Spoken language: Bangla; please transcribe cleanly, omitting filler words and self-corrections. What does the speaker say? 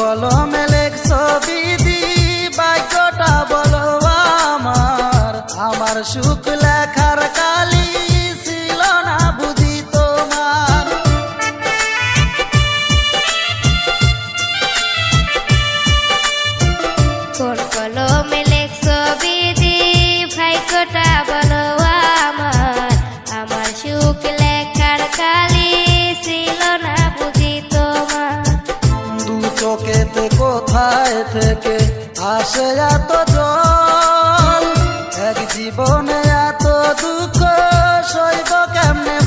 কলমে লেখছো বিধি ভাগ্যটা বলো আমার। আমার সুখ লেখার কালি ছিল না বুঝি তোমার। কোন কলমে লেখছো বিধি ভাগ্যটা বলো আমার। আমার সুখ লেখার কালি ছিল না বুঝি তোমার। দু চোখেতে কোথায় থেকে আসে এত জল, এক জীবনে এত দুঃখ সইব কেমনে